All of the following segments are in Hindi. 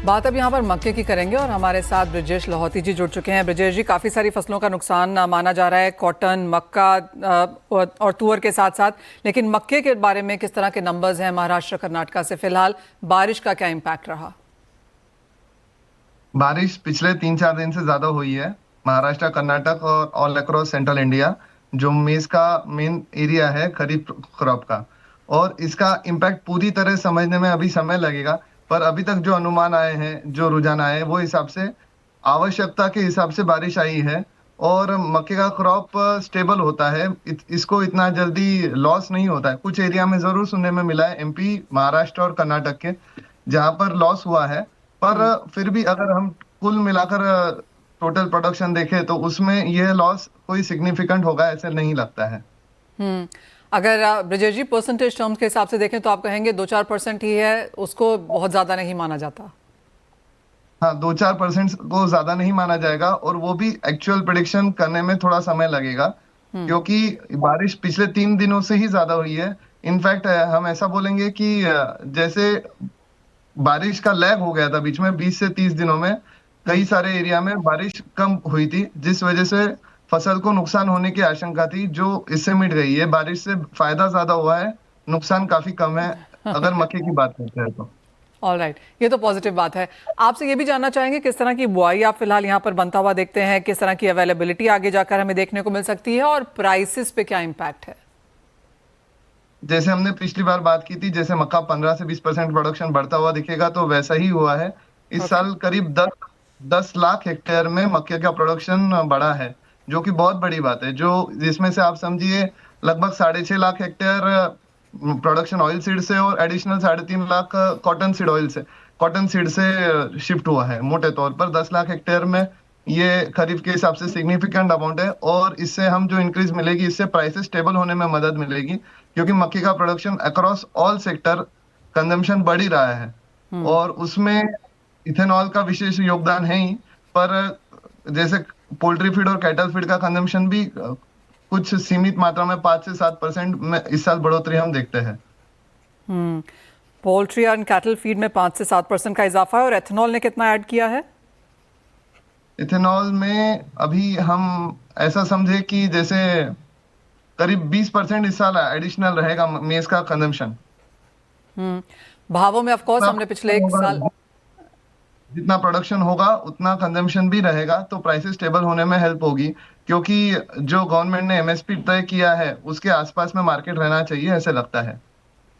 बात अब यहाँ पर मक्के की करेंगे और हमारे साथ ब्रिजेश लाहौती जी जुड़ चुके हैं। ब्रिजेश जी, काफ़ी सारी फसलों का नुकसान माना जा रहा है, कॉटन, मक्का और तुअर के साथ साथ, लेकिन मक्के के बारे में किस तरह के नंबर्स हैं महाराष्ट्र कर्नाटका से? फिलहाल बारिश का क्या इम्पैक्ट रहा? बारिश पिछले 3-4 दिन से ज्यादा हुई है। महाराष्ट्र, कर्नाटक और ऑल अक्रॉस सेंट्रल इंडिया, जो मेज का मेन एरिया है खरीफ क्रॉप का। और इसका इम्पैक्ट पूरी तरह समझने में अभी समय लगेगा, पर अभी तक जो अनुमान आए हैं, जो रुझान आए हैं, वो हिसाब से आवश्यकता के हिसाब से बारिश आई है। और मक्के का क्रॉप स्टेबल होता है, इसको इतना जल्दी लॉस नहीं होता है। कुछ एरिया में जरूर सुनने में मिला है, एमपी, महाराष्ट्र और कर्नाटक के, जहां पर लॉस हुआ है। पर फिर भी अगर हम कुल मिलाकर टोटल प्रोडक्शन देखें तो उसमें यह लॉस कोई सिग्निफिकेंट होगा ऐसे नहीं लगता है। हम्म अगर ब्रिजेश जी परसेंटेज टर्म्स के हिसाब से देखें तो आप कहेंगे 2-4% ही है, उसको बहुत ज़्यादा नहीं माना जाता? हाँ, 2-4% को ज्यादा नहीं माना जाएगा, और वो भी एक्चुअल प्रिडिक्शन करने में थोड़ा समय लगेगा, हम्म क्योंकि बारिश पिछले 3 दिनों से ही ज्यादा हुई है। इनफैक्ट हम ऐसा बोलेंगे कि जैसे बारिश का लैग हो गया था बीच में 20 से 30 दिनों में, हम्म कई सारे एरिया में बारिश कम हुई थी, जिस वजह से फसल को नुकसान होने की आशंका थी, जो इससे मिट गई है। बारिश से फायदा ज्यादा हुआ है, नुकसान काफी कम है, अगर मक्के की बात करते हैं तो। ऑल राइट, ये तो पॉजिटिव बात है। आपसे ये भी जानना चाहेंगे किस तरह की बुआई आप फिलहाल यहाँ पर बनता हुआ देखते हैं, किस तरह की अवेलेबिलिटी आगे जाकर हमें देखने को मिल सकती है और प्राइसेस पे क्या इम्पैक्ट है? जैसे हमने पिछली बार बात की थी, जैसे मक्का 15 से 20% प्रोडक्शन बढ़ता हुआ दिखेगा, तो वैसा ही हुआ है। इस ओके। साल करीब 10 लाख हेक्टेयर में मक्के का प्रोडक्शन बढ़ा है, जो कि बहुत बड़ी बात है। जो जिसमें से आप समझिए लगभग 6.5 lakh hectare production oil seed से, और additional 3.5 lakh cotton seed oil से, कॉटन सीड से शिफ्ट हुआ है। मोटे तौर पर 10 लाख हेक्टेयर में ये खरीफ के हिसाब से सिग्निफिकेंट अमाउंट है, और इससे हम जो इंक्रीज मिलेगी, इससे प्राइसेस स्टेबल होने में मदद मिलेगी, क्योंकि मक्के का production across all sector consumption बढ़ ही रहा है। हम्म और उसमें इथेनॉल का विशेष योगदान है ही, पर जैसे पोल्ट्री फीड और कैटल फीड का कंजम्पशन भी कुछ सीमित मात्रा में 5 से 7% में इस साल बढ़ोतरी हम देखते हैं। हम्म पोल्ट्री एंड कैटल फीड में 5 से 7% का इजाफा है, और एथेनॉल ने कितना ऐड किया है? इथेनॉल में अभी हम ऐसा समझे कि जैसे करीब 20% इस साल एडिशनल रहेगा मेज का कंजम्पशन। भावों में ऑफ कोर्स जितना हमने पिछले प्रोडक्शन एक साल। होगा, जितना प्रोडक्शन होगा उतना कंजम्पशन भी रहेगा, तो प्राइसेस स्टेबल होने में हेल्प होगी। क्योंकि जो गवर्नमेंट ने एमएसपी तय किया है, उसके आसपास में मार्केट रहना चाहिए, ऐसे लगता है।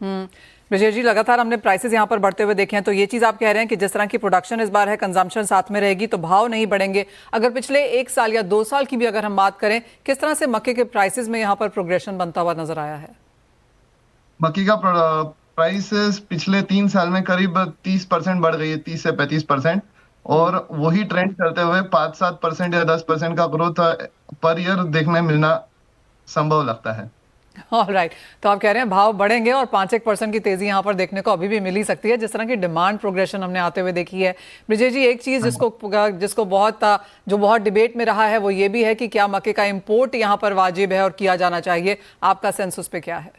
हम्म विजय जी, लगातार हमने प्राइसेस यहाँ पर बढ़ते हुए देखे हैं, तो ये चीज आप कह रहे हैं कि जिस तरह की प्रोडक्शन इस बार है, कंजम्पशन साथ में रहेगी तो भाव नहीं बढ़ेंगे। अगर पिछले 1 साल या 2 साल की भी अगर हम बात करें, किस तरह से मक्के के प्राइसेस में यहाँ पर प्रोग्रेशन बनता हुआ नजर आया है? मक्की का प्राइसेस पिछले 3 साल में करीब 30% बढ़ गई है, 30 से 35%। हम्म और वही ट्रेंड करते हुए 5-7% या 10% का ग्रोथ पर ईयर देखने मिलना संभव लगता है। ऑल राइट, तो आप कह रहे हैं भाव बढ़ेंगे और 5-1% की तेजी यहाँ पर देखने को अभी भी मिल ही सकती है, जिस तरह की डिमांड प्रोग्रेशन हमने आते हुए देखी है। विजय जी, एक चीज जिसको बहुत डिबेट में रहा है, वो ये भी है कि क्या मक्के का इंपोर्ट यहाँ पर वाजिब है और किया जाना चाहिए? आपका सेंस उस पर क्या है?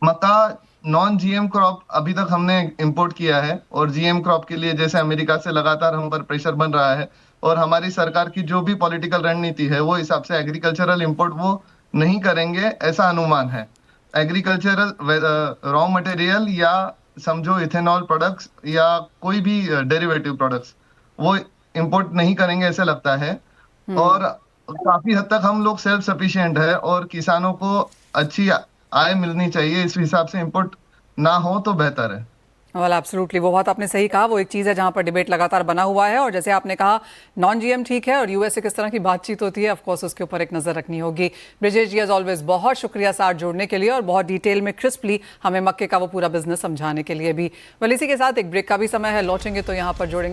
मक्का नॉन जीएम क्रॉप अभी तक हमने इंपोर्ट किया है, और जीएम क्रॉप के लिए जैसे अमेरिका से लगातार हम पर प्रेशर बन रहा है, और हमारी सरकार की जो भी पॉलिटिकल रणनीति है, वो हिसाब से एग्रीकल्चरल इंपोर्ट वो नहीं करेंगे, ऐसा अनुमान है। एग्रीकल्चरल रॉ मटेरियल, या समझो इथेनॉल प्रोडक्ट्स, या कोई भी डेरिवेटिव प्रोडक्ट्स, वो इंपोर्ट नहीं करेंगे ऐसा लगता है। हम्म और काफी हद तक हम लोग सेल्फ सफिशिएंट है, और किसानों को अच्छी आय मिलनी चाहिए, इस हिसाब से इंपुट ना हो तो बेहतर है। वेल एब्सोल्युटली, वो बात आपने सही कहा। वो एक चीज़ है जहां पर डिबेट लगातार बना हुआ है, और जैसे आपने कहा नॉन जीएम ठीक है, और यूएस से किस तरह की बातचीत होती है, ऑफ कोर्स उसके ऊपर एक नज़र रखनी होगी। ब्रिजेश जी, एज ऑलवेज बहुत शुक्रिया साथ जोड़ने के लिए, और बहुत डिटेल में क्रिस्पली हमें मक्के का वो पूरा बिजनेस समझाने के लिए भी। वेल, इसी के साथ एक ब्रेक का भी समय है, लौटेंगे तो यहाँ पर जोड़ेंगे।